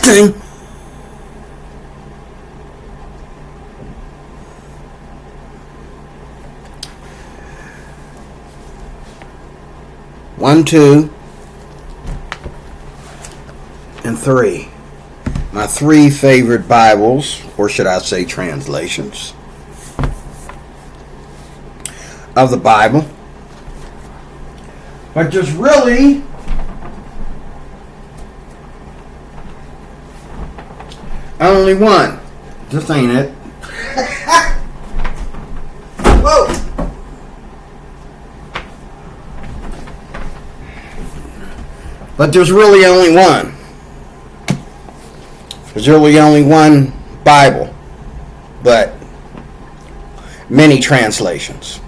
Testing. One, two, and three. My three favorite Bibles, or should I say translations, of the Bible. But just really only one. This ain't it. Whoa! But there's really only one. There's really only one Bible, but many translations.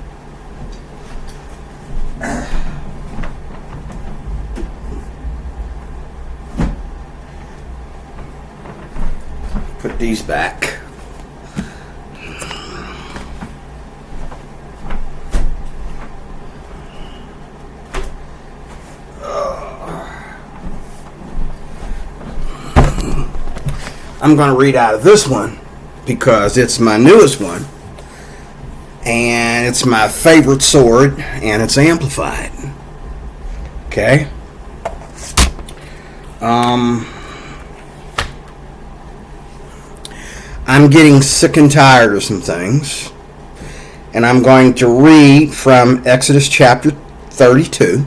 Put these back. I'm going to read out of this one because it's my newest one and it's my favorite sword and it's amplified. Okay. I'm getting sick and tired of some things, and I'm going to read from Exodus chapter 32.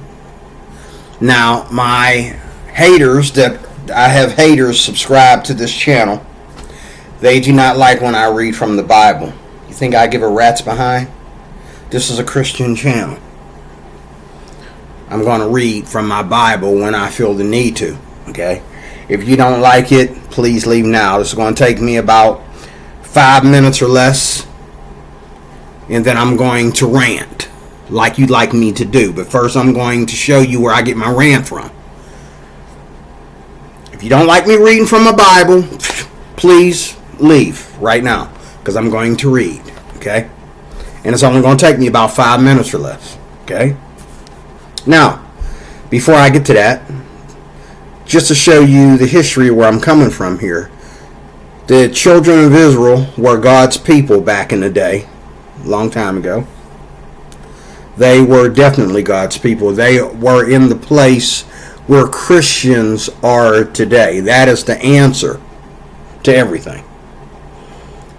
Now, my haters I have haters subscribed to this channel. They do not like when I read from the Bible. You think I give a rat's behind? This is a Christian channel. I'm going to read from my Bible when I feel the need to. Okay? If you don't like it, please leave now. This is going to take me about 5 minutes or less. And then I'm going to rant like you'd like me to do. But first I'm going to show you where I get my rant from. If you don't like me reading from my Bible, please leave right now, because I'm going to read, okay? And it's only going to take me about 5 minutes or less, okay? Now, before I get to that, just to show you the history of where I'm coming from here, the children of Israel were God's people back in the day, a long time ago. They were definitely God's people. They were in the place where Christians are today. That is the answer to everything.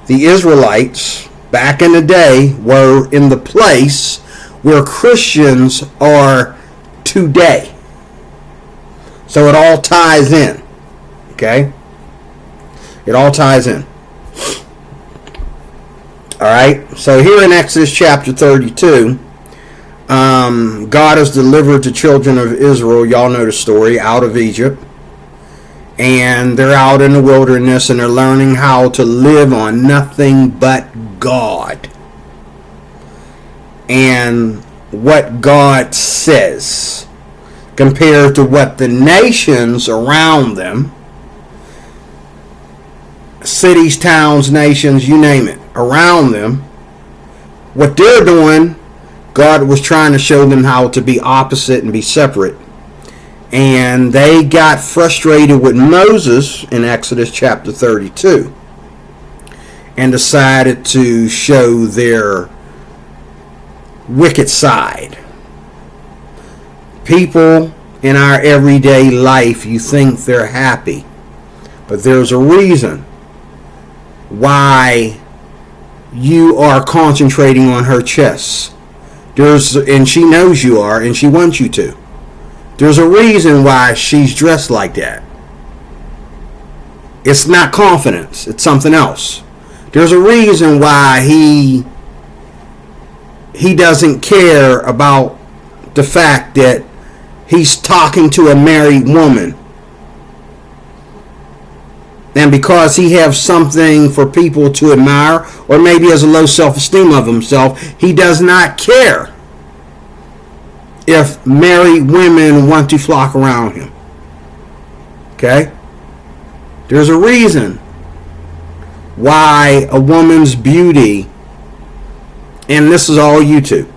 The Israelites back in the day were in the place where Christians are today. So it all ties in. Okay? It all ties in. Alright? So here in Exodus chapter 32, God has delivered the children of Israel, y'all know the story, out of Egypt. And they're out in the wilderness and they're learning how to live on nothing but God. And what God says compared to what the nations around them, cities, towns, nations, you name it, around them, what they're doing, God was trying to show them how to be opposite and be separate. And they got frustrated with Moses in Exodus chapter 32 and decided to show their wicked side. People in our everyday life, you think they're happy, but there's a reason why you are concentrating on her chest. And she knows you are, and she wants you to. There's a reason why she's dressed like that. It's not confidence. It's something else. There's a reason why he doesn't care about the fact that he's talking to a married woman. And because he has something for people to admire, or maybe has a low self-esteem of himself, he does not care if married women want to flock around him. Okay? There's a reason why a woman's beauty, and this is all YouTube,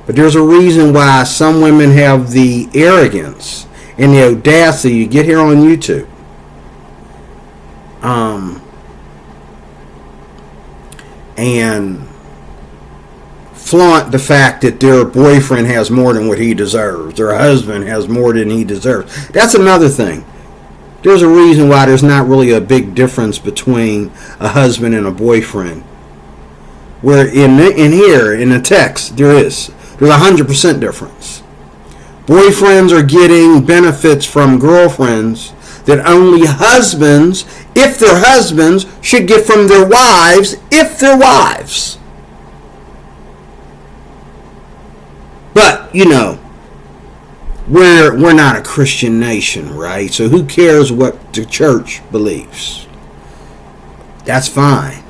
but there's a reason why some women have the arrogance and the audacity to get here on YouTube and flaunt the fact that their boyfriend has more than what he deserves, their husband has more than he deserves. That's another thing. There's a reason why there's not really a big difference between a husband and a boyfriend. Where in the text, there's 100% difference. Boyfriends are getting benefits from girlfriends that only husbands, if they're husbands, should get from their wives, if they're wives. But, we're not a Christian nation, right? So who cares what the church believes? That's fine.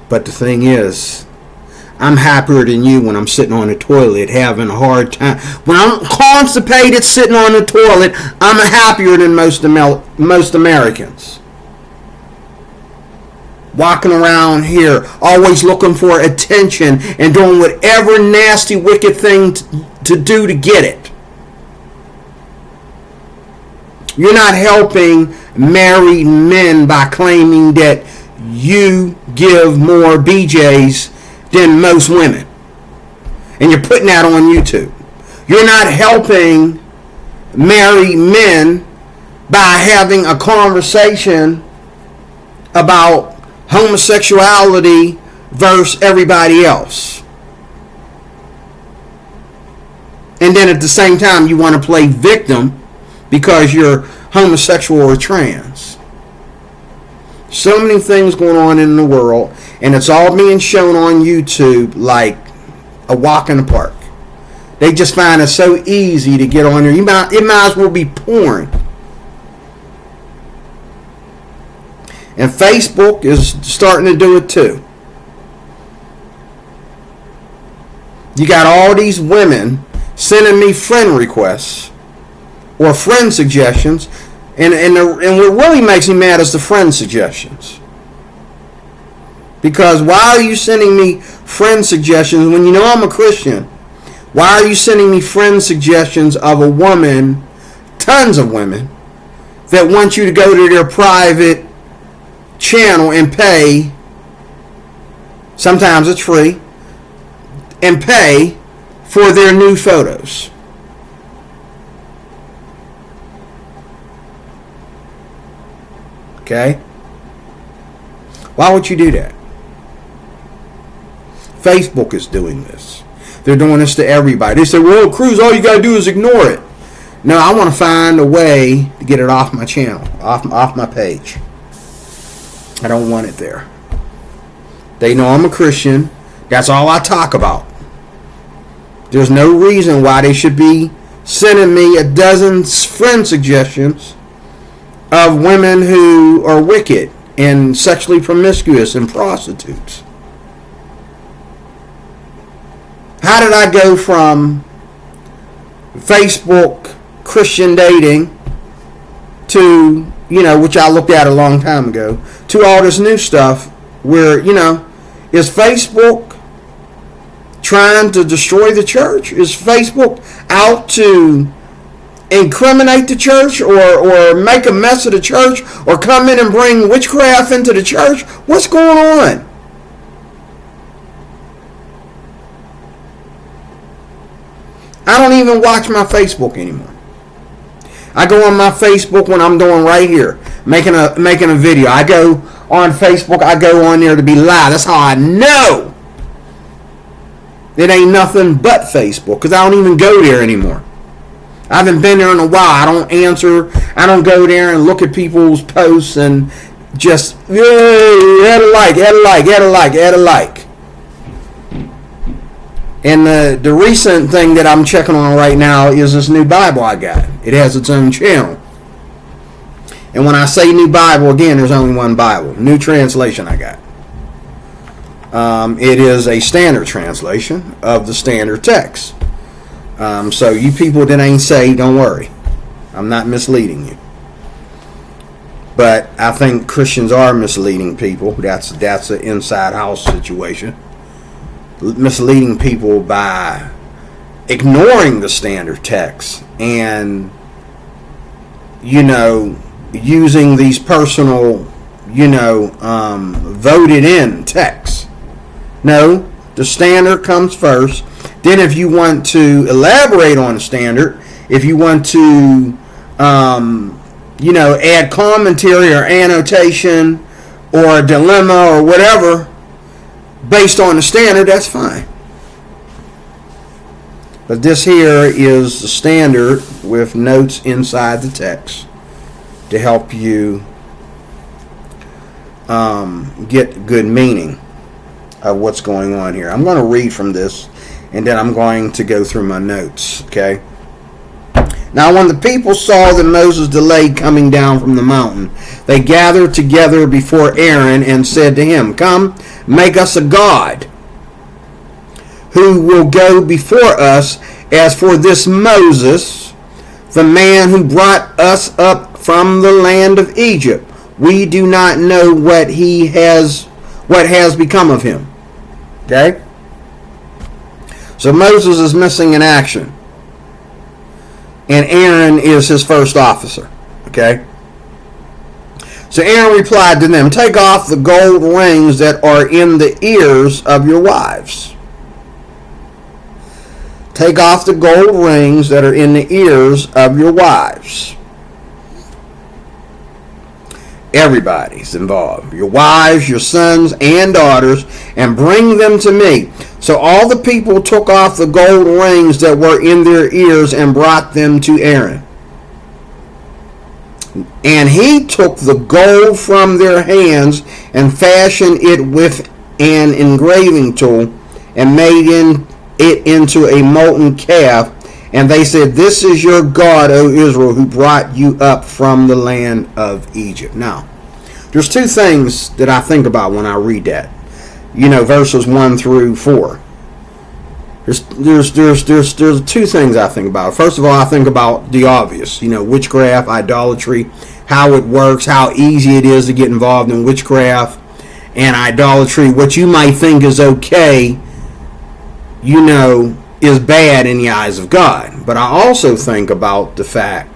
But the thing is, I'm happier than you when I'm sitting on the toilet having a hard time. When I'm constipated sitting on the toilet, I'm happier than most Americans. Walking around here, always looking for attention and doing whatever nasty, wicked thing to do to get it. You're not helping married men by claiming that you give more BJs than most women. And you're putting that on YouTube. You're not helping married men by having a conversation about homosexuality versus everybody else. And then at the same time you want to play victim because you're homosexual or trans. So many things going on in the world, and it's all being shown on YouTube like a walk in the park. They just find it so easy to get on there. It might as well be porn. And Facebook is starting to do it too. You got all these women sending me friend requests or friend suggestions. And what really makes me mad is the friend suggestions. Because why are you sending me friend suggestions when you know I'm a Christian? Why are you sending me friend suggestions of a woman, tons of women, that want you to go to their private channel and pay, sometimes it's free, and pay for their new photos? Okay? Why would you do that? Facebook is doing this. They're doing this to everybody. They say, well, Cruz, all you got to do is ignore it. No, I want to find a way to get it off my channel, off my page. I don't want it there. They know I'm a Christian. That's all I talk about. There's no reason why they should be sending me a dozen friend suggestions of women who are wicked and sexually promiscuous and prostitutes. How did I go from Facebook Christian dating to, which I looked at a long time ago, to all this new stuff where, is Facebook trying to destroy the church? Is Facebook out to incriminate the church or make a mess of the church or come in and bring witchcraft into the church? What's going on? I don't even watch my Facebook anymore. I go on my Facebook when I'm doing right here, making a video. I go on Facebook, I go on there to be live. That's how I know it ain't nothing but Facebook, because I don't even go there anymore. I haven't been there in a while. I don't answer. I don't go there and look at people's posts and just, add a like. And the recent thing that I'm checking on right now is this new Bible I got. It has its own channel. And when I say new Bible, again, there's only one Bible. New translation I got. It is a standard translation of the standard text. So you people that ain't saved, don't worry. I'm not misleading you. But I think Christians are misleading people. That's an inside house situation. Misleading people by ignoring the standard text and using these personal, voted in texts. No, the standard comes first. Then if you want to elaborate on the standard, if you want to, add commentary or annotation or a dilemma or whatever based on the standard, that's fine. But this here is the standard with notes inside the text to help you get good meaning of what's going on here. I'm going to read from this, and then I'm going to go through my notes, okay? Now, when the people saw that Moses delayed coming down from the mountain, they gathered together before Aaron and said to him, "Come, make us a god who will go before us. As for this Moses, the man who brought us up from the land of Egypt, we do not know what has become of him." Okay? So Moses is missing in action, and Aaron is his first officer. Okay? So Aaron replied to them, "Take off the gold rings that are in the ears of your wives." Take off the gold rings that are in the ears of your wives. Everybody's involved. Your wives, your sons, and daughters, and bring them to me. So all the people took off the gold rings that were in their ears and brought them to Aaron. And he took the gold from their hands and fashioned it with an engraving tool and made it into a molten calf. And they said, "This is your God, O Israel, who brought you up from the land of Egypt." Now, there's two things that I think about when I read that. Verses 1 through 4. There's two things I think about. First of all, I think about the obvious. Witchcraft, idolatry, how it works, how easy it is to get involved in witchcraft and idolatry. What you might think is okay, is bad in the eyes of God. But I also think about the fact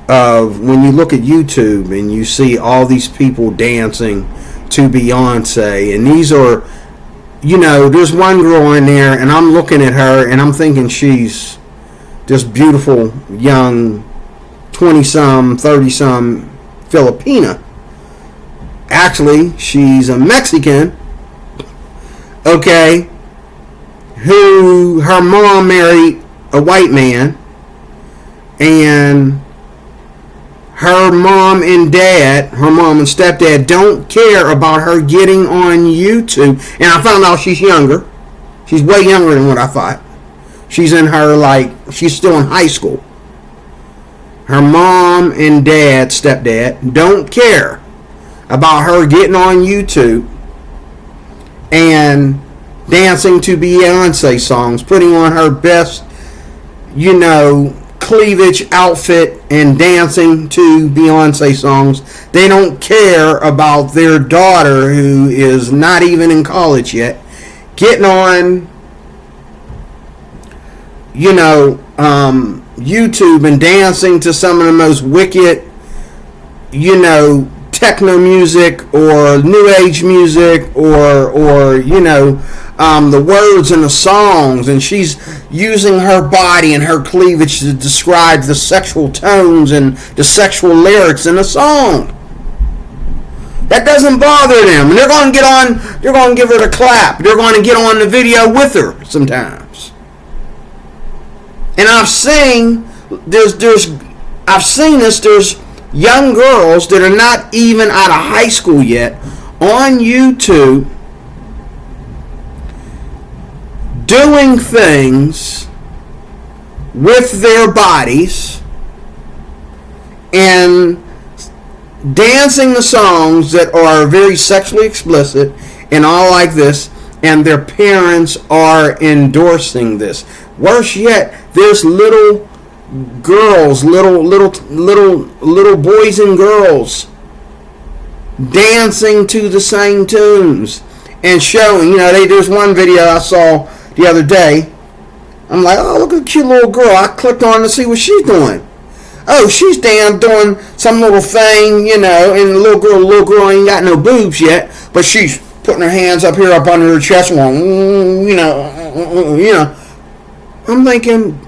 of when you look at YouTube and you see all these people dancing to Beyonce, and these are, there's one girl in there, and I'm looking at her and I'm thinking she's this beautiful young 20-some, 30-some Filipina. Actually, she's a Mexican, okay, who her mom married a white man, and her mom and stepdad don't care about her getting on YouTube. And I found out she's younger. She's way younger than what I thought. She's she's still in high school. Her mom and stepdad don't care about her getting on YouTube and dancing to Beyonce songs, putting on her best, cleavage outfit and dancing to Beyonce songs. They don't care about their daughter, who is not even in college yet, getting on, YouTube and dancing to some of the most wicked, techno music or new age music or the words in the songs, and she's using her body and her cleavage to describe the sexual tones and the sexual lyrics in the song. That doesn't bother them, and they're going to get on. They're going to give her the clap. They're going to get on the video with her sometimes. And I've seen this. There's young girls that are not even out of high school yet on YouTube doing things with their bodies and dancing the songs that are very sexually explicit and all like this, and their parents are endorsing this. Worse yet, there's little girls, little boys and girls dancing to the same tunes and showing, there's one video I saw the other day. I'm like, oh, look at the cute little girl. I clicked on to see what she's doing. oh, she's down doing some little thing, and the little girl ain't got no boobs yet, but she's putting her hands up here up under her chest and going, I'm thinking,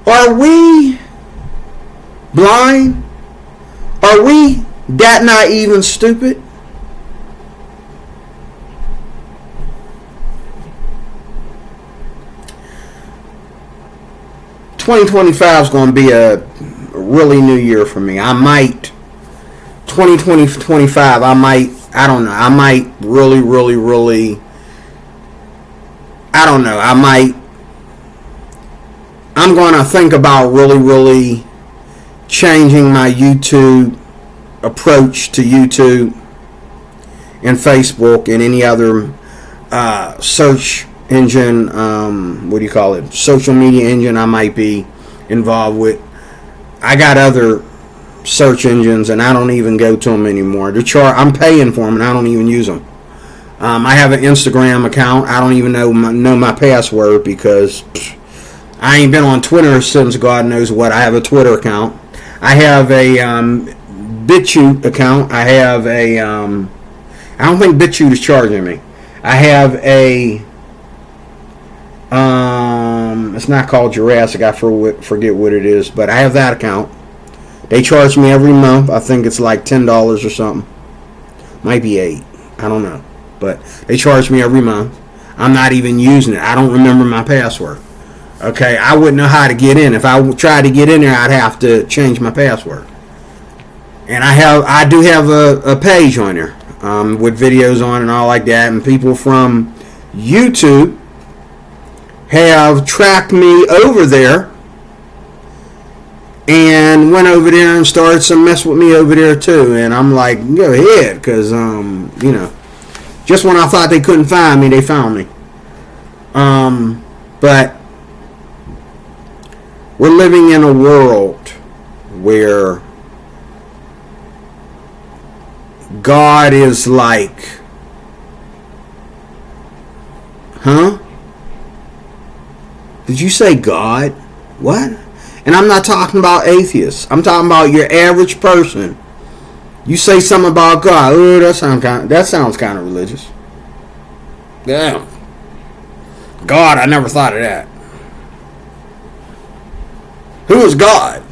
are we blind? Are we that naive and stupid? $2025 is going to be a really new year for me. I might 2025. I don't know. I might really. I don't know. I'm going to think about really changing my YouTube approach to YouTube and Facebook and any other search engine, social media engine I might be involved with. I got other search engines and I don't even go to them anymore. I'm paying for them and I don't even use them. I have an Instagram account. I don't even know my password because I ain't been on Twitter since God knows what. I have a Twitter account. I have a BitChute account. I have a I don't think BitChute is charging me. I have a it's not called Jurassic. I forget what it is, but I have that account. They charge me every month. I think it's like $10 or something. Might be $8. I don't know, but they charge me every month. I'm not even using it. I don't remember my password. Okay, I wouldn't know how to get in. If I tried to get in there, I'd have to change my password. And I do have a page on there with videos on and all like that. And people from YouTube have tracked me over there and went over there and started some mess with me over there too. And I'm like, go ahead, because just when I thought they couldn't find me, they found me. But we're living in a world where God is like, huh? Did you say God? What? And I'm not talking about atheists. I'm talking about your average person. You say something about God. Oh, that sounds kind of religious. Damn. God, I never thought of that. Who is God?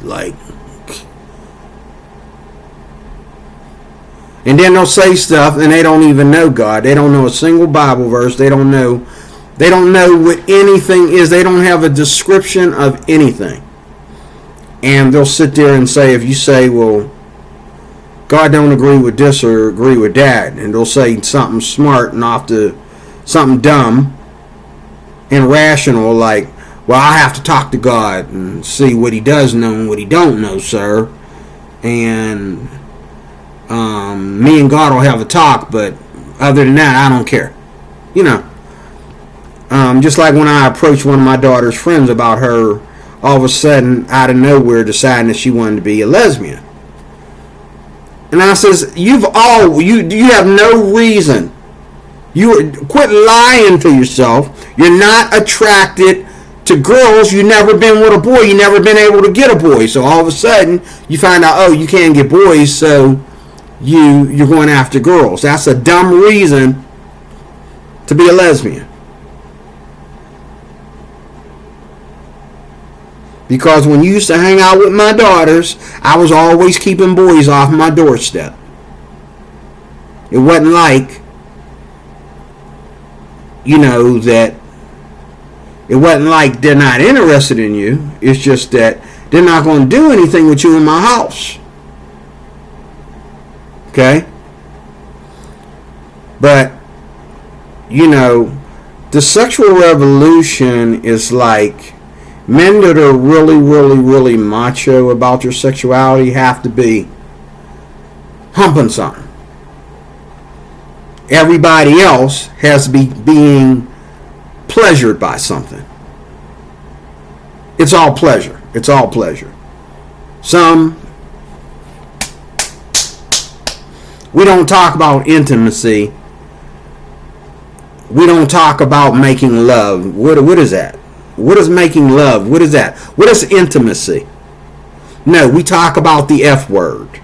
And then they'll say stuff and they don't even know God. They don't know a single Bible verse. They don't know what anything is. They don't have a description of anything. And they'll sit there and say, if you say, well, God don't agree with this or agree with that, and they'll say something smart and off to something dumb and rational, like, well, I have to talk to God and see what he does know and what he don't know, sir. And me and God will have a talk, but other than that, I don't care. Just like when I approached one of my daughter's friends about her all of a sudden, out of nowhere, deciding that she wanted to be a lesbian. And I says, you have no reason. Quit lying to yourself. You're not attracted to girls. You've never been with a boy. You've never been able to get a boy. So all of a sudden, you find out, oh, you can't get boys, so you're going after girls. That's a dumb reason to be a lesbian. Because when you used to hang out with my daughters, I was always keeping boys off my doorstep. It wasn't like, that it wasn't like they're not interested in you. It's just that they're not going to do anything with you in my house. Okay? But, the sexual revolution is like, men that are really macho about their sexuality have to be humping something. Everybody else has to be being pleasured by something. It's all pleasure. It's all pleasure. We don't talk about intimacy. We don't talk about making love. What is that? What is making love? What is that? What is intimacy? No, we talk about the F word.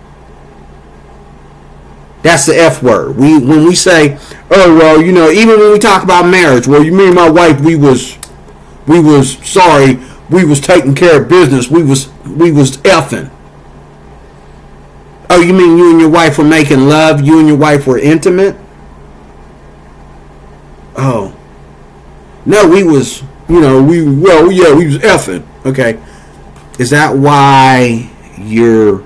That's the F word. When we say, oh well, even when we talk about marriage, well, me and my wife, we was sorry, we was taking care of business, we was effing. Oh, you mean you and your wife were making love? You and your wife were intimate? Oh, no, we was, we was effing. Okay, is that why you're?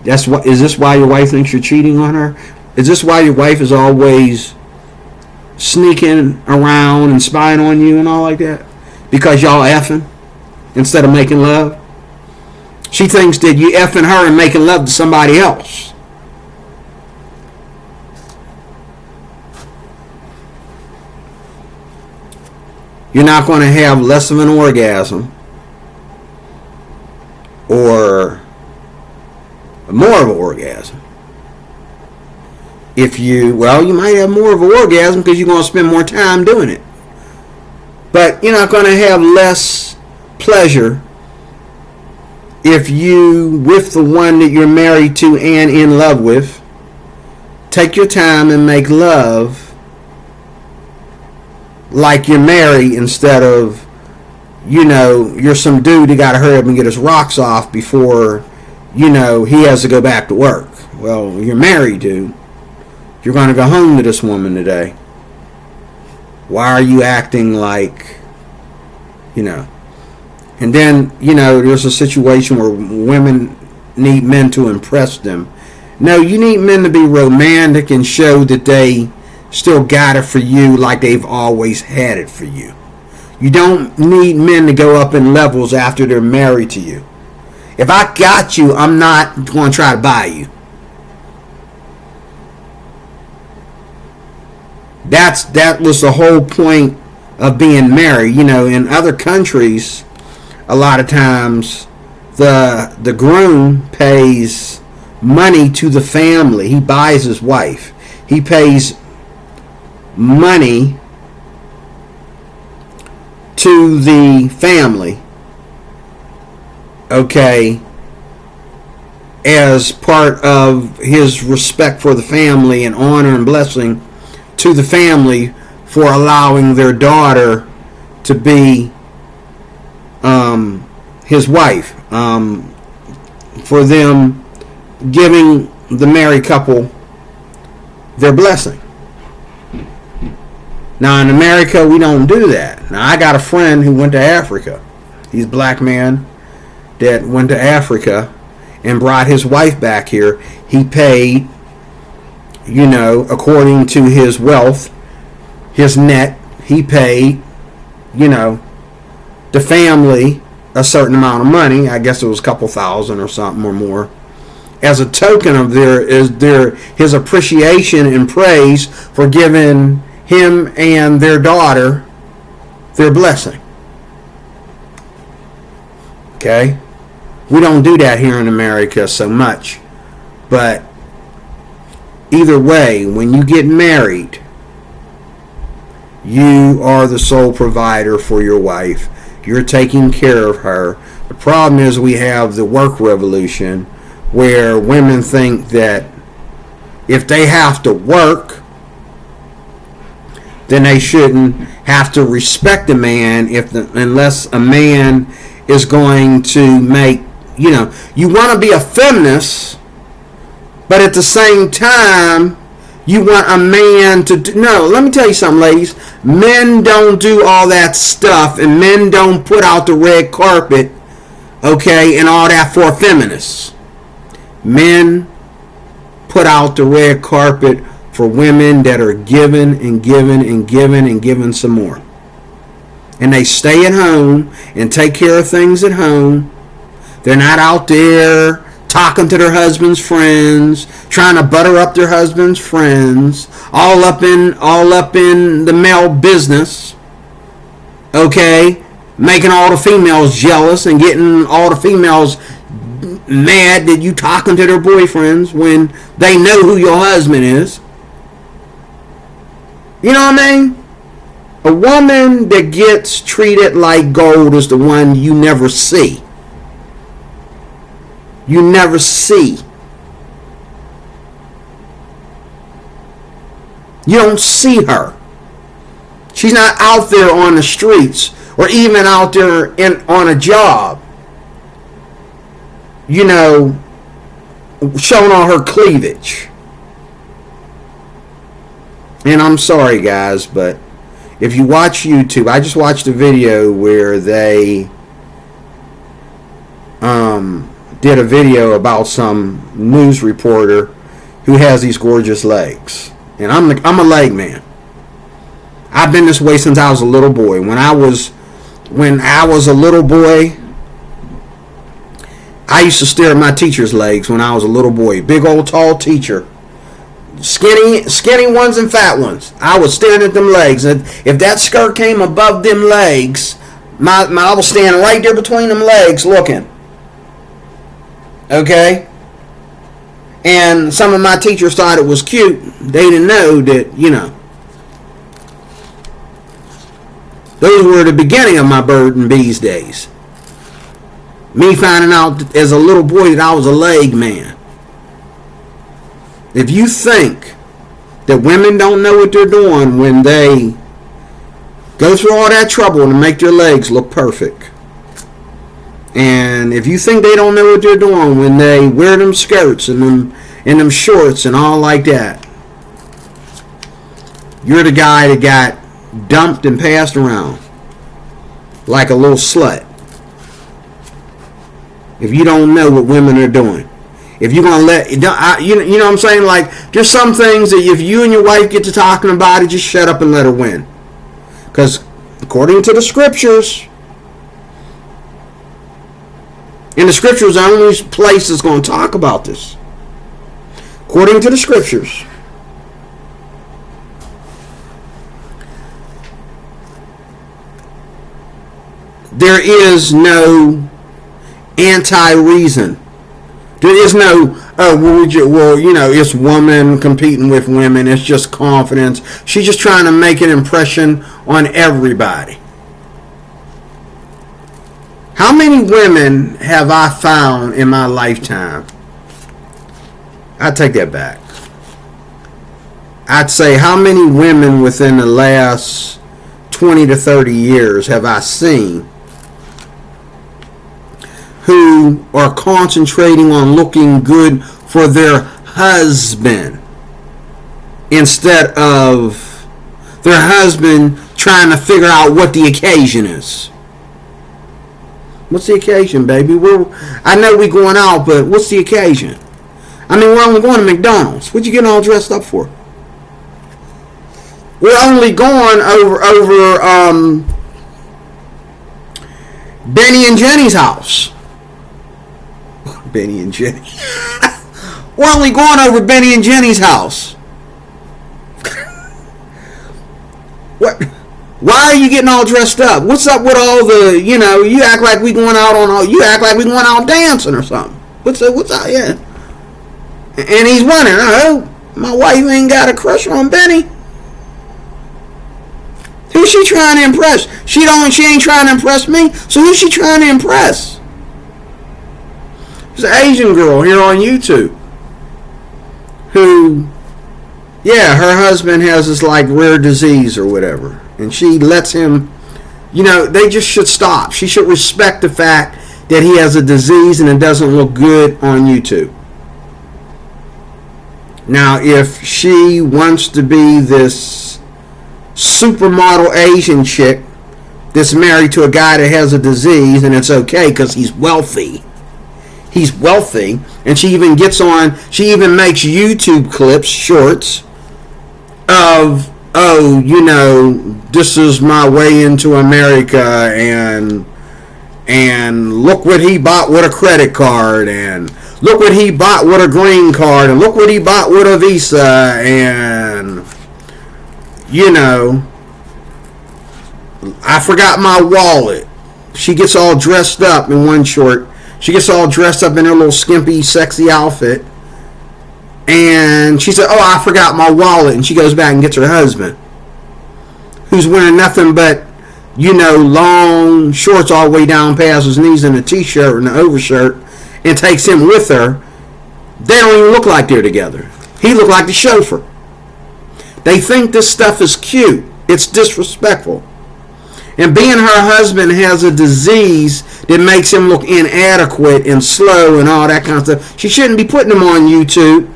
Is this why your wife thinks you're cheating on her? Is this why your wife is always sneaking around and spying on you and all like that? Because y'all effing instead of making love? She thinks that you effing her and making love to somebody else. You're not going to have less of an orgasm or more of an orgasm. You might have more of an orgasm because you're going to spend more time doing it. But you're not going to have less pleasure if you, with the one that you're married to and in love with, take your time and make love like you're married instead of, you're some dude who got to hurry up and get his rocks off before, he has to go back to work. Well, you're married, dude. You're going to go home to this woman today. Why are you acting like, And then, there's a situation where women need men to impress them. No, you need men to be romantic and show that they still got it for you like they've always had it for you. You don't need men to go up in levels after they're married to you. If I got you, I'm not going to try to buy you. That was the whole point of being married. In other countries, a lot of times the groom pays money to the family. He buys his wife. He pays money to the family, okay, as part of his respect for the family and honor and blessing to the family for allowing their daughter to be his wife, for them giving the married couple their blessing. Now in America, we don't do that. Now I got a friend who went to Africa. He's a black man that went to Africa and brought his wife back here. He paid, according to his wealth, his net, he paid, the family a certain amount of money. I guess it was a couple thousand or something or more, as a token of his appreciation and praise for giving him and their daughter their blessing. Okay? We don't do that here in America so much. But either way, when you get married, you are the sole provider for your wife. You're taking care of her. The problem is we have the work revolution where women think that if they have to work, then they shouldn't have to respect a man unless a man is going to make, you want to be a feminist, but at the same time, you want a man to do. No, let me tell you something, ladies. Men don't do all that stuff, and men don't put out the red carpet, okay, and all that for feminists. Men put out the red carpet for women that are giving and giving and giving and giving some more. And they stay at home and take care of things at home. They're not out there talking to their husband's friends, trying to butter up their husband's friends, all up in the male business, okay, making all the females jealous and getting all the females mad that you talking to their boyfriends when they know who your husband is. You know what I mean? A woman that gets treated like gold is the one you never see. You never see. You don't see her. She's not out there on the streets or even out there on a job, you know, showing all her cleavage. And I'm sorry, guys, but if you watch YouTube, I just watched a video where they did a video about some news reporter who has these gorgeous legs. And I'm a leg man. I've been this way since I was a little boy. When I was a little boy, I used to stare at my teacher's legs when I was a little boy. Big old tall teacher. Skinny ones and fat ones. I was staring at them legs. And if that skirt came above them legs, I was standing right there between them legs looking. Okay? And some of my teachers thought it was cute. They didn't know that, you know, those were the beginning of my bird and bees days. Me finding out as a little boy that I was a leg man. If you think that women don't know what they're doing when they go through all that trouble to make their legs look perfect, and if you think they don't know what they're doing when they wear them skirts and them shorts and all like that, you're the guy that got dumped and passed around like a little slut. If you don't know what women are doing, if you're gonna you know what I'm saying, like, there's some things that if you and your wife get to talking about it, just shut up and let her win. Because according to the scriptures, and the scriptures are the only place that's going to talk about this. According to the scriptures, there is no anti-reason. There is no, it's women competing with women. It's just confidence. She's just trying to make an impression on everybody. How many women have I found in my lifetime? I take that back. I'd say how many women within the last 20 to 30 years have I seen who are concentrating on looking good for their husband instead of their husband trying to figure out what the occasion is. What's the occasion, baby? I know we're going out, but what's the occasion? I mean, we're only going to McDonald's. What you getting all dressed up for? We're only going over Benny and Jenny's house. Benny and Jenny. We're only going over Benny and Jenny's house. What? Why are you getting all dressed up? What's up with all the, you act like we going out dancing or something. What's up, yeah. And he's wondering, oh, my wife ain't got a crush on Benny. Who's she trying to impress? She ain't trying to impress me. So who's she trying to impress? There's an Asian girl here on YouTube who, her husband has this like rare disease or whatever. And she lets him, they just should stop. She should respect the fact that he has a disease and it doesn't look good on YouTube. Now, if she wants to be this supermodel Asian chick that's married to a guy that has a disease, and it's okay because he's wealthy. He's wealthy, and she even makes YouTube clips, shorts, of, this is my way into America, and look what he bought with a credit card, and look what he bought with a green card, and look what he bought with a Visa, and, I forgot my wallet. She gets all dressed up in one short. She gets all dressed up in her little skimpy, sexy outfit. And she said, oh, I forgot my wallet. And she goes back and gets her husband, who's wearing nothing but, long shorts all the way down past his knees and a t-shirt and an overshirt, and takes him with her, they don't even look like they're together. He looked like the chauffeur. They think this stuff is cute. It's disrespectful. And being her husband has a disease that makes him look inadequate and slow and all that kind of stuff, she shouldn't be putting him on YouTube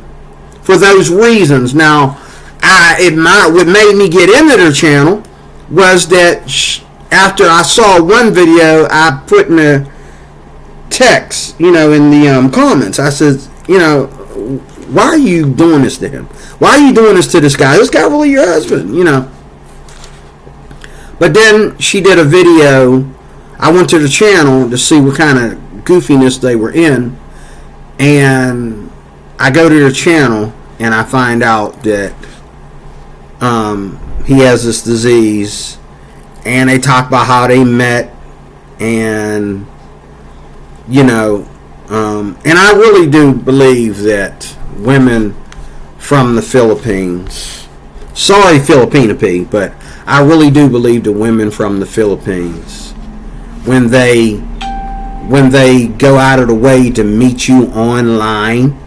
for those reasons. Now, what made me get into their channel was that after I saw one video, I put in a text, in the comments. I said, why are you doing this to him? Why are you doing this to this guy? This guy really your husband, But then she did a video. I went to the channel to see what kind of goofiness they were in. And I go to their channel and I find out that he has this disease. And they talk about how they met. And, and I really do believe that women from the Philippines, sorry Filipina P, but I really do believe the women from the Philippines, when they go out of the way to meet you online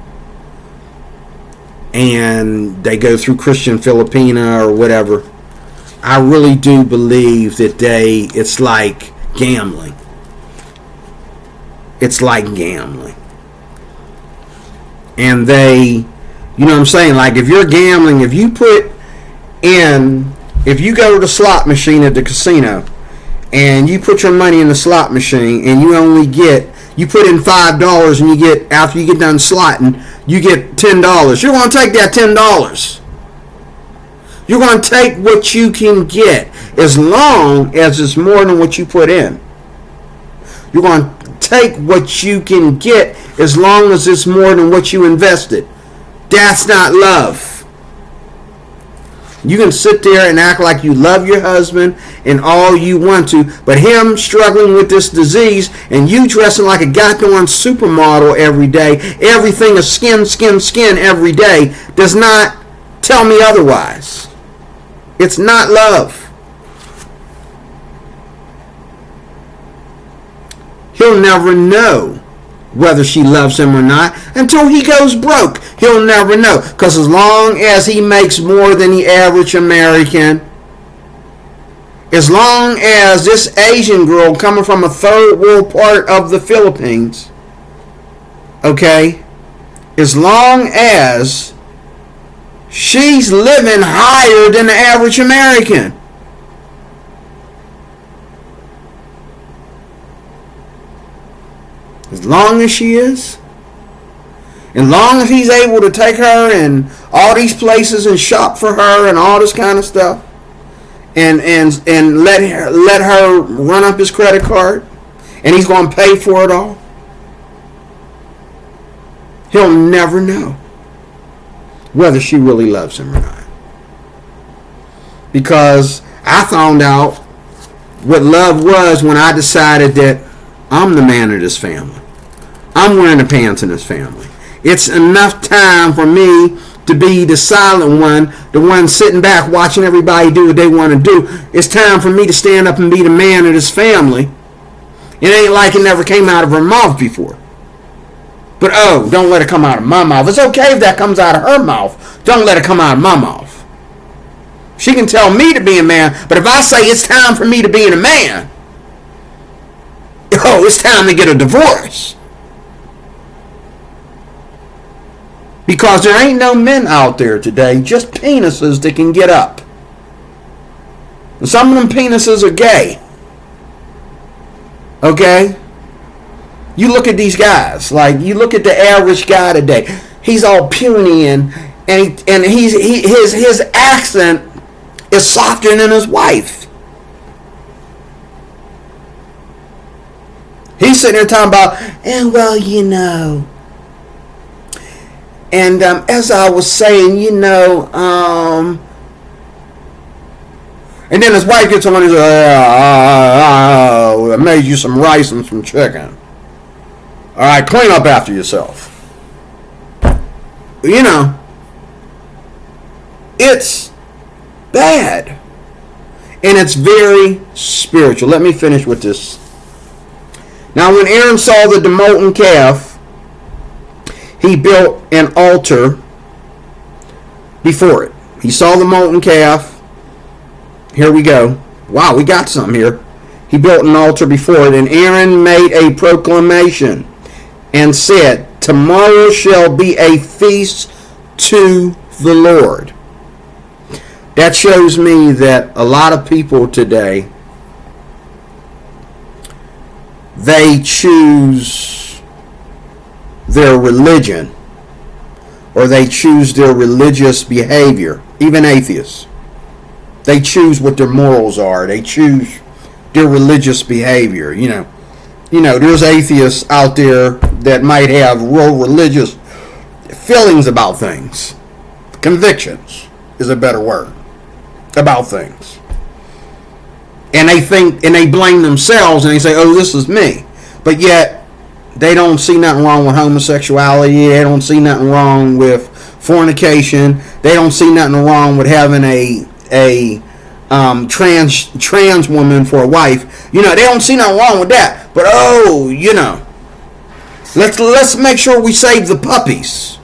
and they go through Christian Filipina or whatever, I really do believe that it's like gambling. It's like gambling. And they, what I'm saying? Like if you're gambling, if you go to the slot machine at the casino and you put your money in the slot machine and you put in $5 and after you get done slotting, you get $10. You're going to take that $10. You're going to take what you can get as long as it's more than what you put in. You're going to take what you can get as long as it's more than what you invested. That's not love. You can sit there and act like you love your husband and all you want to, but him struggling with this disease and you dressing like a goddamn supermodel every day, everything is skin every day, does not tell me otherwise. It's not love. He'll never know whether she loves him or not until he goes broke. He'll never know. Because as long as he makes more than the average American, as long as this Asian girl coming from a third world part of the Philippines, okay, as long as she's living higher than the average American, as long as she is, as long as he's able to take her in all these places and shop for her and all this kind of stuff, and let her run up his credit card, and he's going to pay for it all, he'll never know whether she really loves him or not. Because I found out what love was when I decided that I'm the man of this family. I'm wearing the pants in this family. It's enough time for me to be the silent one, the one sitting back watching everybody do what they want to do. It's time for me to stand up and be the man of this family. It ain't like it never came out of her mouth before. But don't let it come out of my mouth. It's okay if that comes out of her mouth. Don't let it come out of my mouth. She can tell me to be a man, but if I say it's time for me to be a man, it's time to get a divorce. Because there ain't no men out there today, just penises that can get up. And some of them penises are gay. Okay? You look at these guys, like you look at the average guy today. He's all puny and his accent is softer than his wife. He's sitting there talking about, and as I was saying, and then his wife gets on and says, I made you some rice and some chicken. All right, clean up after yourself. It's bad. And it's very spiritual. Let me finish with this. Now, when Aaron saw the molten calf, he built an altar before it. He saw the molten calf. Here we go. Wow, we got some here. He built an altar before it, and Aaron made a proclamation and said, "Tomorrow shall be a feast to the Lord." That shows me that a lot of people today, they choose their religion, or they choose their religious behavior. Even atheists, they choose what their morals are. They choose their religious behavior. You know, there's atheists out there that might have real religious feelings about things. Convictions is a better word about things. And they think, and they blame themselves, and they say, "Oh, this is me." But yet, they don't see nothing wrong with homosexuality. They don't see nothing wrong with fornication. They don't see nothing wrong with having a trans woman for a wife. They don't see nothing wrong with that. But let's make sure we save the puppies.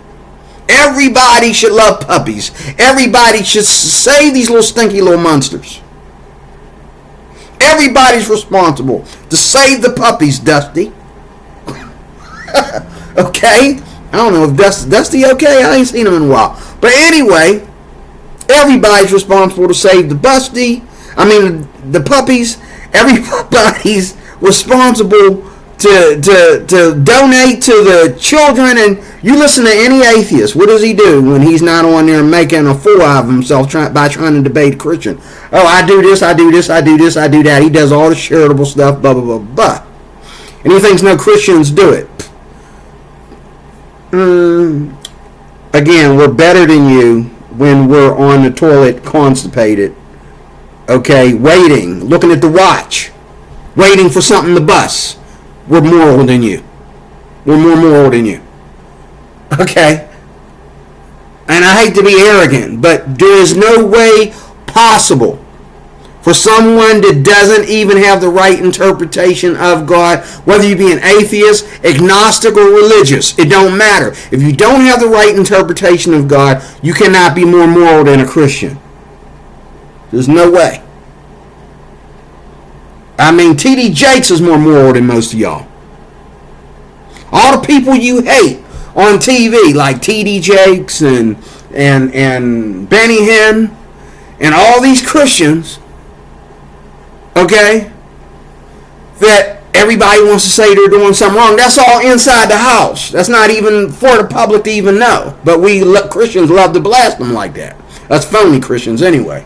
Everybody should love puppies. Everybody should save these little stinky little monsters. Everybody's responsible to save the puppies, Dusty. Okay? I don't know if Dusty okay? I ain't seen him in a while. But anyway, everybody's responsible to save the puppies. Everybody's responsible to donate to the children. And you listen to any atheist, what does he do when he's not on there making a fool out of himself by trying to debate a Christian? Oh, I do this, I do this, I do this, I do that. He does all the charitable stuff, blah, blah, blah, blah. And he thinks no Christians do it. Again, we're better than you when we're on the toilet constipated. Okay, waiting, looking at the watch, waiting for something to bust. We're moral than you. We're more moral than you. Okay? And I hate to be arrogant, but there is no way possible for someone that doesn't even have the right interpretation of God, whether you be an atheist, agnostic, or religious, it don't matter. If you don't have the right interpretation of God, you cannot be more moral than a Christian. There's no way. T.D. Jakes is more moral than most of y'all. All the people you hate on TV, like T.D. Jakes and Benny Hinn, and all these Christians, okay, that everybody wants to say they're doing something wrong. That's all inside the house. That's not even for the public to even know. But Christians love to blast them like that. That's phony Christians anyway.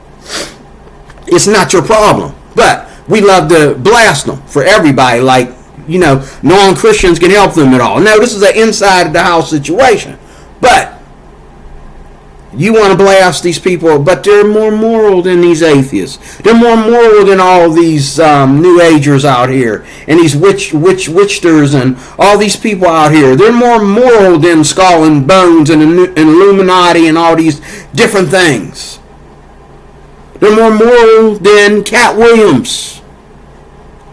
It's not your problem. But we love to blast them for everybody, like, non-Christians can help them at all. No, this is an inside-the-house situation. But you want to blast these people, but they're more moral than these atheists. They're more moral than all these New Agers out here, and these witchters and all these people out here. They're more moral than Skull and Bones and Illuminati and all these different things. They're more moral than Cat Williams.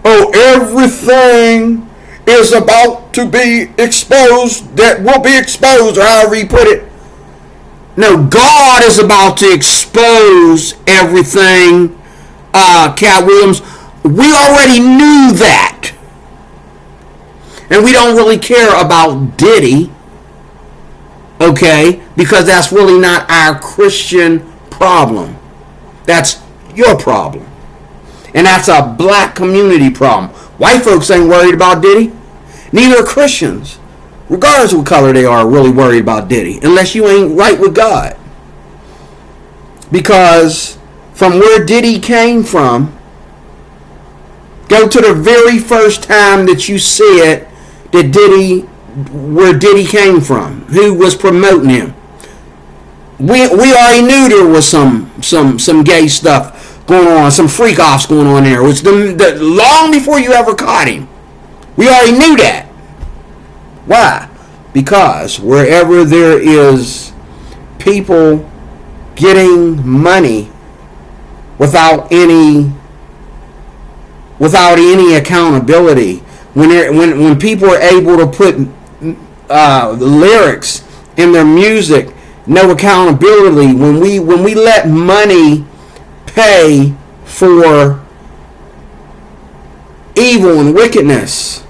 Oh, everything is about to be exposed that will be exposed, or however you put it. No, God is about to expose everything, Cat Williams. We already knew that. And we don't really care about Diddy, okay, because that's really not our Christian problem. That's your problem. And that's a black community problem. White folks ain't worried about Diddy. Neither are Christians. Regardless of what color they are, really worried about Diddy. Unless you ain't right with God. Because from where Diddy came from, go to the very first time that you said that where Diddy came from. Who was promoting him. We already knew there was some gay stuff going on, some freak offs going on there, which long before you ever caught him. We already knew that. Why? Because wherever there is people getting money without any accountability. When people are able to put lyrics in their music, no accountability. When we let money pay for evil and wickedness,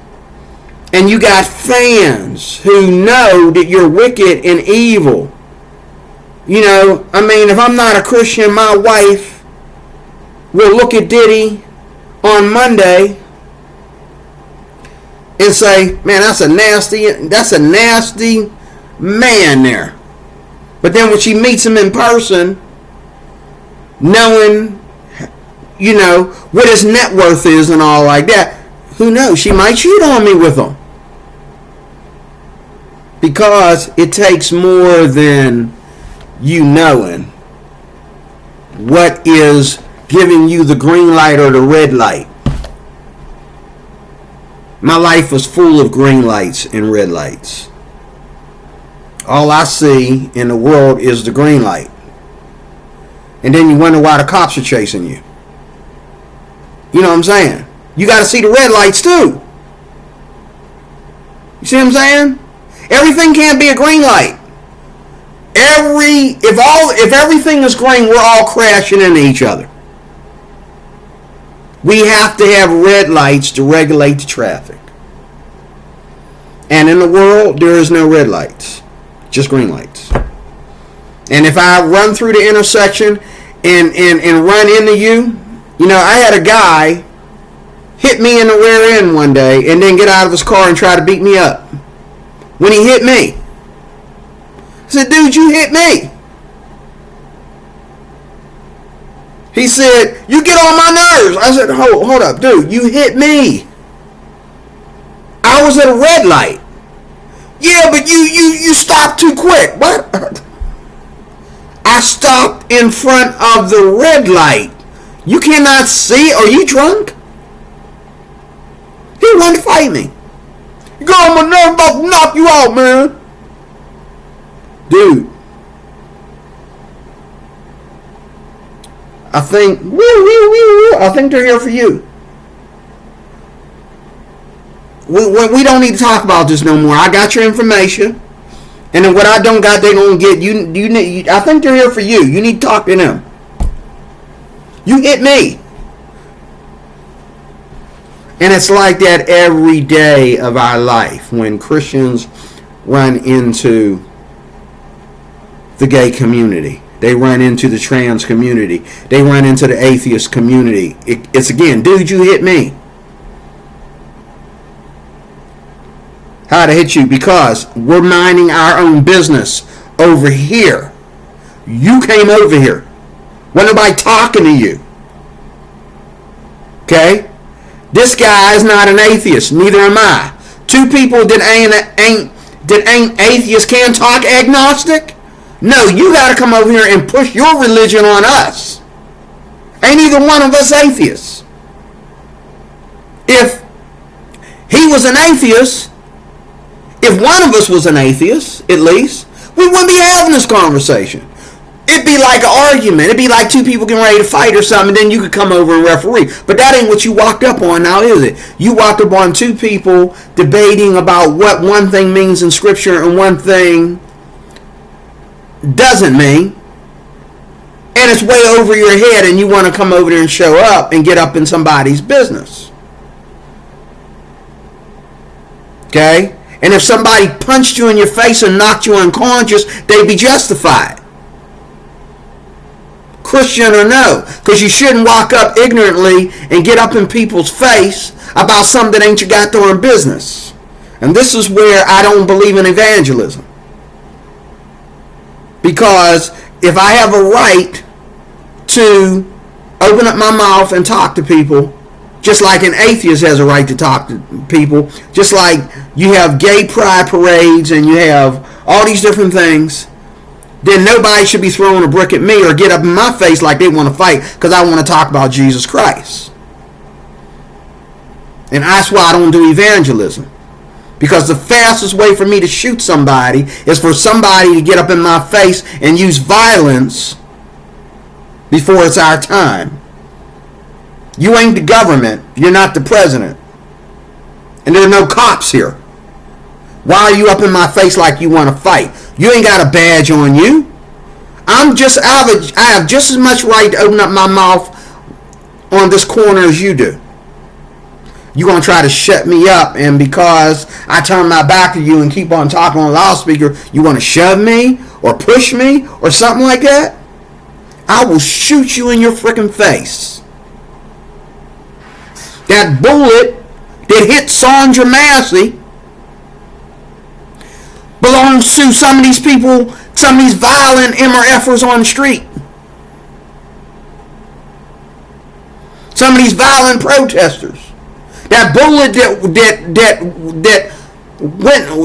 and you got fans who know that you're wicked and evil. You know, I mean, if I'm not a Christian, my wife will look at Diddy on Monday and say, man, that's a nasty man there. But then when she meets him in person, knowing, you know, what his net worth is and all like that, who knows? She might cheat on me with him. Because it takes more than you knowing what is giving you the green light or the red light. My life was full of green lights and red lights. All I see in the world is the green light. And then you wonder why the cops are chasing you. You know what I'm saying? You got to see the red lights too. You see what I'm saying? Everything can't be a green light. If everything is green, we're all crashing into each other. We have to have red lights to regulate the traffic. And in the world, there is no red lights. Just green lights. And if I run through the intersection and run into you, you know, I had a guy hit me in the rear end one day and then get out of his car and try to beat me up. When he hit me. I said, dude, you hit me. He said, you get on my nerves. I said, hold up, dude, you hit me. I was at a red light. Yeah, but you stopped too quick. What? I stopped in front of the red light. You cannot see? Are you drunk? He wanted to fight me. You go on my nerve, I'm about to knock you out, man. Dude. I think they're here for you. We don't need to talk about this no more. I got your information. And then what I don't got, they don't get. I think they're here for you. You need to talk to them. You hit me. And it's like that every day of our life when Christians run into the gay community. They run into the trans community. They run into the atheist community. It's again, dude, you hit me. How'd I hit you? Because we're minding our own business over here. You came over here. Wasn't nobody talking to you. Okay? This guy is not an atheist. Neither am I. Two people that ain't atheists can talk agnostic? No, you got to come over here and push your religion on us. Ain't either one of us atheists. If he was an atheist, if one of us was an atheist, at least, we wouldn't be having this conversation. It'd be like an argument. It'd be like two people getting ready to fight or something, and then you could come over and referee. But that ain't what you walked up on now, is it? You walked up on two people debating about what one thing means in Scripture and one thing doesn't mean. And it's way over your head, and you want to come over there and show up and get up in somebody's business. Okay? And if somebody punched you in your face and knocked you unconscious, they'd be justified. Christian or no. Because you shouldn't walk up ignorantly and get up in people's face about something that ain't your goddamn business. And this is where I don't believe in evangelism. Because if I have a right to open up my mouth and talk to people, just like an atheist has a right to talk to people, just like you have gay pride parades and you have all these different things, then nobody should be throwing a brick at me or get up in my face like they want to fight because I want to talk about Jesus Christ. And that's why I don't do evangelism. Because the fastest way for me to shoot somebody is for somebody to get up in my face and use violence before it's our time. You ain't the government. You're not the president. And there are no cops here. Why are you up in my face like you want to fight? You ain't got a badge on you. I have just as much right to open up my mouth on this corner as you do. You gonna try to shut me up, and because I turn my back to you and keep on talking on loudspeaker, you want to shove me or push me or something like that? I will shoot you in your freaking face. That bullet that hit Sandra Massey belongs to some of these people, some of these violent MRFers on the street. Some of these violent protesters. That bullet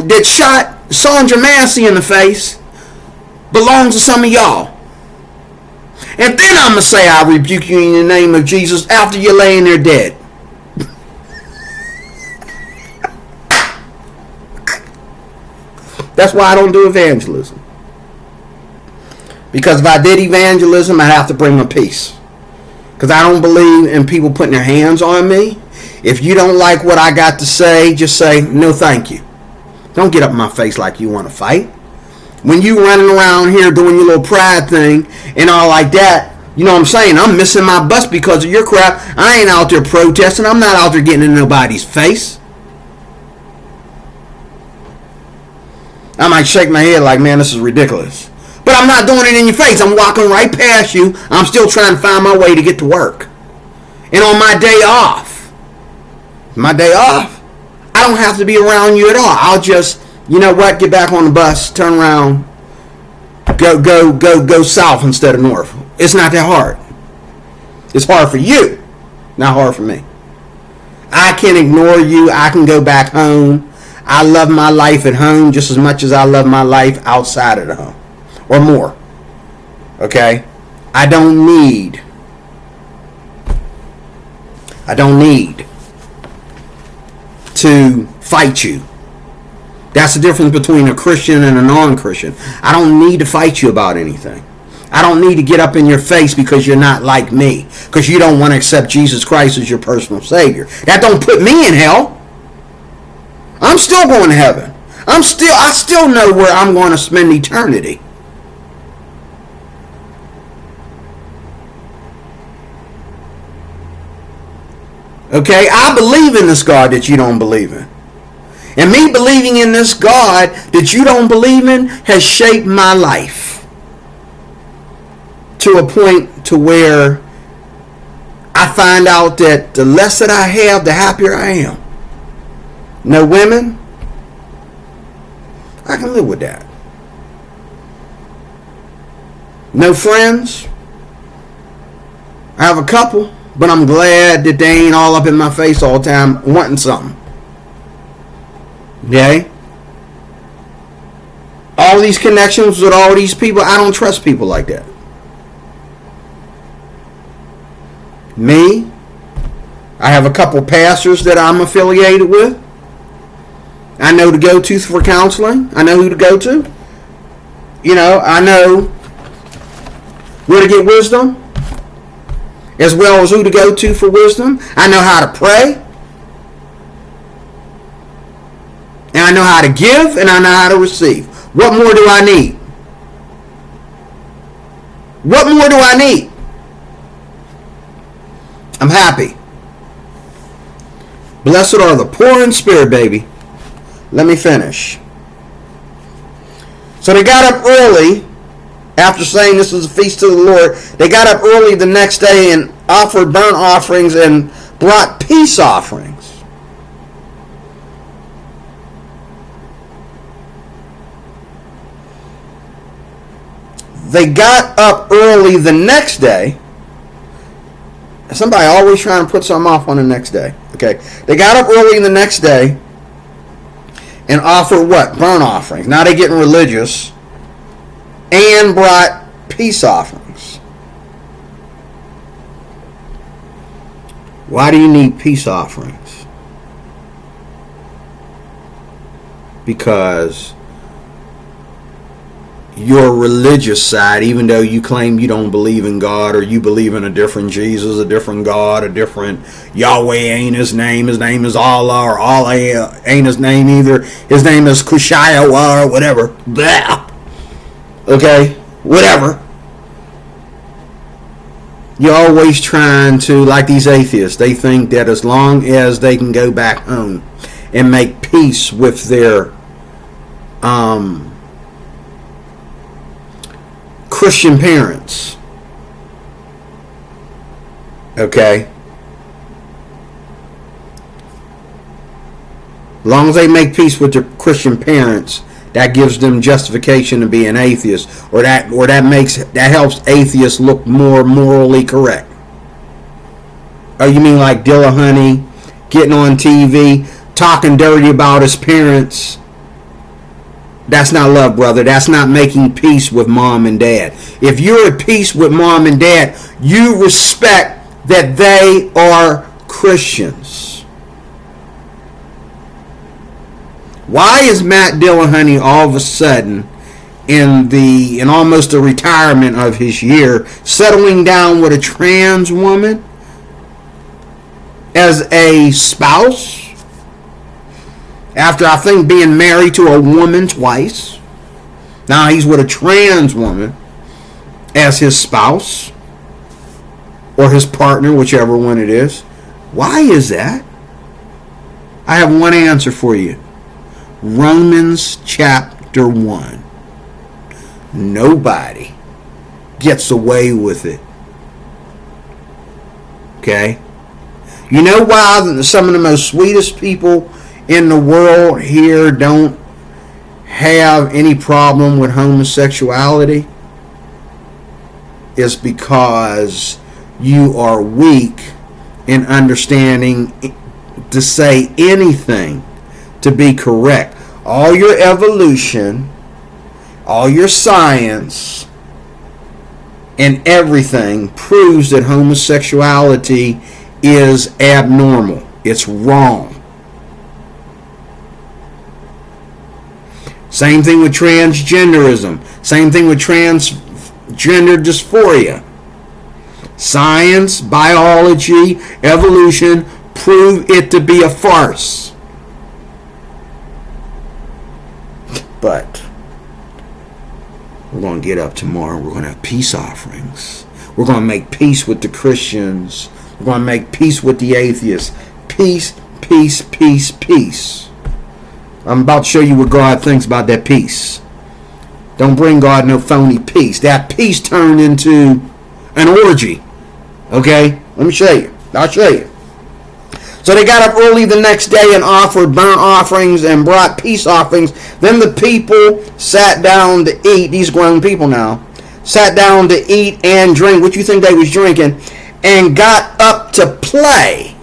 that shot Sandra Massey in the face belongs to some of y'all. And then I'm going to say I rebuke you in the name of Jesus after you're laying there dead. That's why I don't do evangelism. Because if I did evangelism, I'd have to bring a peace. Because I don't believe in people putting their hands on me. If you don't like what I got to say, just say, no thank you. Don't get up in my face like you want to fight. When you running around here doing your little pride thing and all like that, you know what I'm saying? I'm missing my bus because of your crap. I ain't out there protesting. I'm not out there getting in nobody's face. I might shake my head like, man, this is ridiculous. But I'm not doing it in your face. I'm walking right past you. I'm still trying to find my way to get to work. And on my day off, I don't have to be around you at all. I'll just, you know what, get back on the bus, turn around, go south instead of north. It's not that hard. It's hard for you, not hard for me. I can ignore you. I can go back home. I love my life at home just as much as I love my life outside of the home, or more. Okay? I don't need to fight you. That's the difference between a Christian and a non-Christian. I don't need to fight you about anything. I don't need to get up in your face because you're not like me, because you don't want to accept Jesus Christ as your personal Savior. That don't put me in hell. I'm still going to heaven. I still know where I'm going to spend eternity. Okay, I believe in this God that you don't believe in. And me believing in this God that you don't believe in has shaped my life to a point to where I find out that the less that I have, the happier I am. No women, I can live with that. No friends, I have a couple, but I'm glad that they ain't all up in my face all the time wanting something. Okay? All these connections with all these people, I don't trust people like that. Me, I have a couple pastors that I'm affiliated with. I know to go to for counseling. I know who to go to. You know, I know where to get wisdom, as well as who to go to for wisdom. I know how to pray. And I know how to give, and I know how to receive. What more do I need? What more do I need? I'm happy. Blessed are the poor in spirit, baby. Let me finish. So they got up early, after saying this was a feast to the Lord. They got up early the next day and offered burnt offerings and brought peace offerings. They got up early the next day. Somebody always trying to put something off on the next day. Okay. They got up early the next day and offered what? Burnt offerings. Now they're getting religious. And brought peace offerings. Why do you need peace offerings? Because your religious side, even though you claim you don't believe in God, or you believe in a different Jesus, a different God, a different Yahweh ain't his name is Allah, or Allah ain't his name either, his name is Kushayawa or whatever. Blah. Okay, whatever. You're always trying to, like these atheists, they think that as long as they can go back home and make peace with their Christian parents, okay, as long as they make peace with their Christian parents, that gives them justification to be an atheist, or that helps atheists look more morally correct. Oh, you mean like Dillahunty getting on TV talking dirty about his parents? That's not love, brother. That's not making peace with mom and dad. If you're at peace with mom and dad, you respect that they are Christians. Why is Matt Dillahunty all of a sudden in almost the retirement of his year settling down with a trans woman as a spouse? After, I think, being married to a woman twice. Now he's with a trans woman as his spouse. Or his partner, whichever one it is. Why is that? I have one answer for you. Romans chapter 1. Nobody gets away with it. Okay? You know why some of the most sweetest people in the world here don't have any problem with homosexuality? Is because you are weak in understanding to say anything to be correct. All your evolution, all your science, and everything proves that homosexuality is abnormal. It's wrong. Same thing with transgenderism. Same thing with transgender dysphoria. Science, biology, evolution prove it to be a farce. But we're going to get up tomorrow. We're going to have peace offerings. We're going to make peace with the Christians. We're going to make peace with the atheists. Peace, peace, peace, peace. I'm about to show you what God thinks about that peace. Don't bring God no phony peace. That peace turned into an orgy. Okay? Let me show you. I'll show you. So they got up early the next day and offered burnt offerings and brought peace offerings. Then the people sat down to eat. These grown people now. Sat down to eat and drink. What you think they was drinking? And got up to play.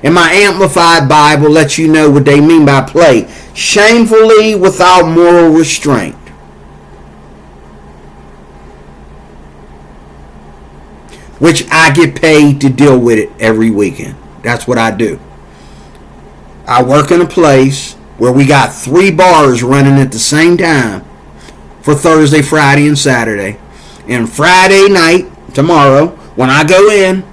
And my Amplified Bible lets you know what they mean by play. Shamefully, without moral restraint. Which I get paid to deal with it every weekend. That's what I do. I work in a place where we got 3 bars running at the same time for Thursday, Friday, and Saturday. And Friday night, tomorrow, when I go in,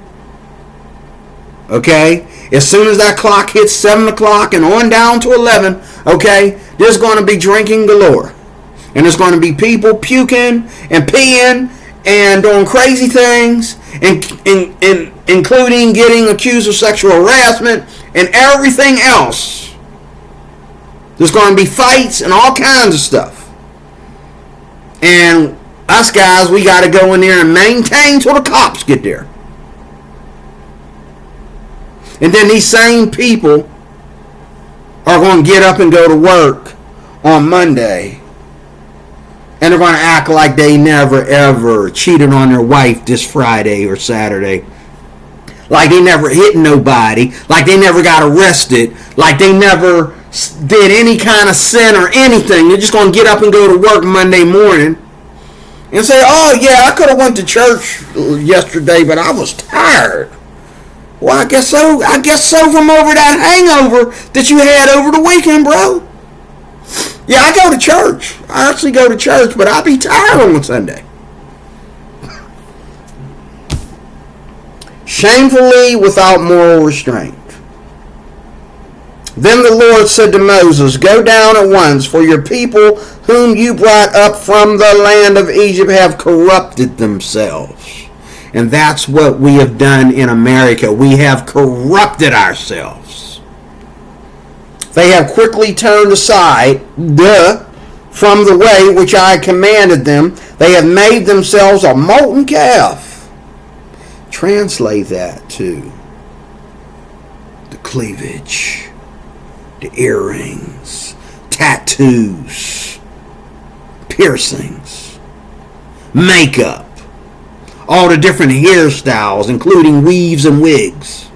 okay, as soon as that clock hits 7 o'clock and on down to 11, okay, there's going to be drinking galore. And there's going to be people puking and peeing and doing crazy things, including getting accused of sexual harassment and everything else. There's going to be fights and all kinds of stuff. And us guys, we got to go in there and maintain till the cops get there. And then these same people are going to get up and go to work on Monday. And they're going to act like they never ever cheated on their wife this Friday or Saturday. Like they never hit nobody. Like they never got arrested. Like they never did any kind of sin or anything. They're just going to get up and go to work Monday morning. And say, oh yeah, I could have went to church yesterday, but I was tired. Well, I guess so. I guess so from over that hangover that you had over the weekend, bro. Yeah, I go to church. I actually go to church, but I be tired on a Sunday. Shamefully without moral restraint. Then the Lord said to Moses, go down at once, for your people whom you brought up from the land of Egypt have corrupted themselves. And that's what we have done in America. We have corrupted ourselves. They have quickly turned aside from the way which I commanded them. They have made themselves a molten calf. Translate that to the cleavage, the earrings, tattoos, piercings, makeup, all the different hairstyles, including weaves and wigs.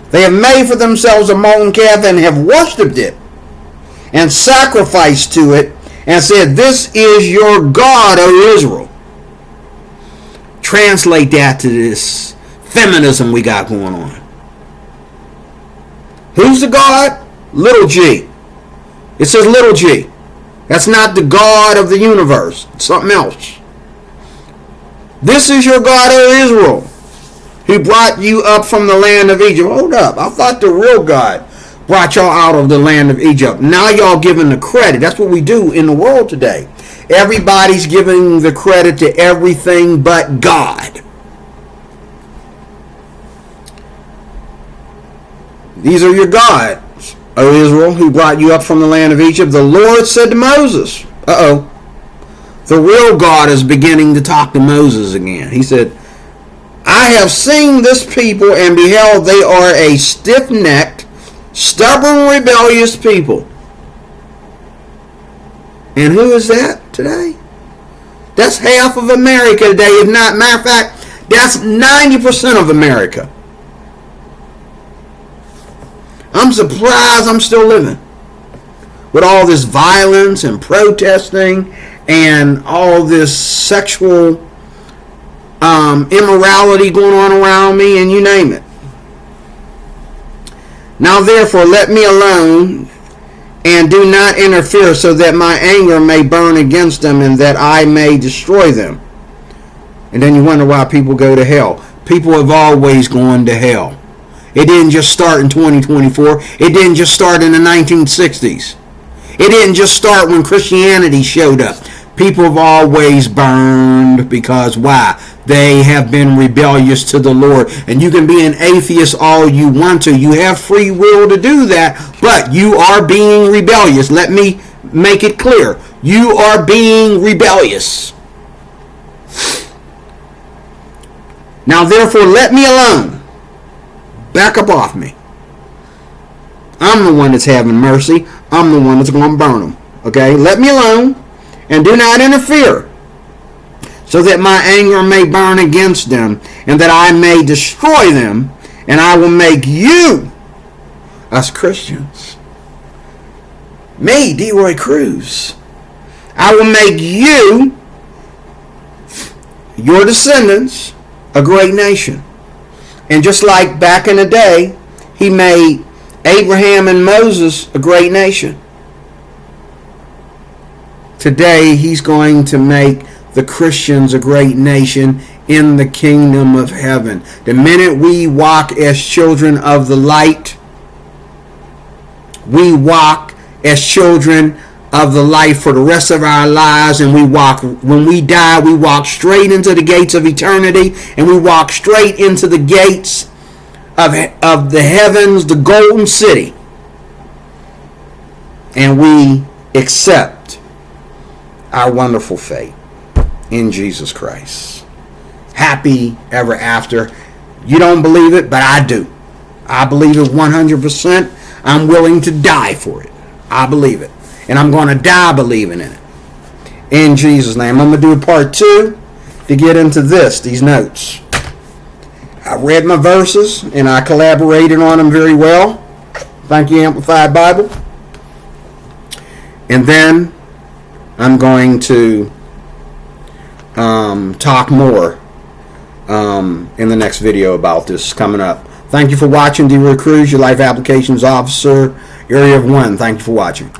They have made for themselves a molten calf and have worshipped it and sacrificed to it and said, this is your God, O Israel. Translate that to this feminism we got going on. Who's the God? Little g. It says little g. That's not the God of the universe. It's something else. This is your God, O Israel, who brought you up from the land of Egypt. Hold up. I thought the real God brought y'all out of the land of Egypt. Now y'all giving the credit. That's what we do in the world today. Everybody's giving the credit to everything but God. These are your gods, O Israel, who brought you up from the land of Egypt. The Lord said to Moses, the real God is beginning to talk to Moses again. He said, I have seen this people and beheld they are a stiff-necked, stubborn, rebellious people. And who is that today? That's half of America today. If not, matter of fact, that's 90% of America. I'm surprised I'm still living with all this violence and protesting and all this sexual immorality going on around me, and you name it. Now therefore let me alone and do not interfere, so that my anger may burn against them and that I may destroy them. And then you wonder why people go to hell. People have always gone to hell. It didn't just start in 2024. It didn't just start in the 1960s. It didn't just start when Christianity showed up. People have always burned because why? They have been rebellious to the Lord. And you can be an atheist all you want to. You have free will to do that, but you are being rebellious. Let me make it clear. You are being rebellious. Now therefore let me alone. Back up off me. I'm the one that's having mercy. I'm the one that's going to burn them. Okay? Let me alone and do not interfere, so that my anger may burn against them and that I may destroy them, and I will make you, us Christians, me, D-Roy Cruz, I will make you, your descendants, a great nation. And just like back in the day, he made Abraham and Moses a great nation. Today, he's going to make the Christians a great nation in the kingdom of heaven. The minute we walk as children of the light, we walk as children of the light for the rest of our lives, and when we die, we walk straight into the gates of eternity, and we walk straight into the gates of the heavens, the golden city, and we accept our wonderful fate in Jesus Christ. Happy ever after. You don't believe it, but I do. I believe it 100%. I'm willing to die for it. I believe it. And I'm going to die believing in it. In Jesus' name. I'm going to do a part 2 to get into these notes. I read my verses and I collaborated on them very well. Thank you, Amplified Bible. And then I'm going to talk more in the next video about this coming up. Thank you for watching. D-Roy Cruz, your Life Applications Officer, Area of 1. Thank you for watching.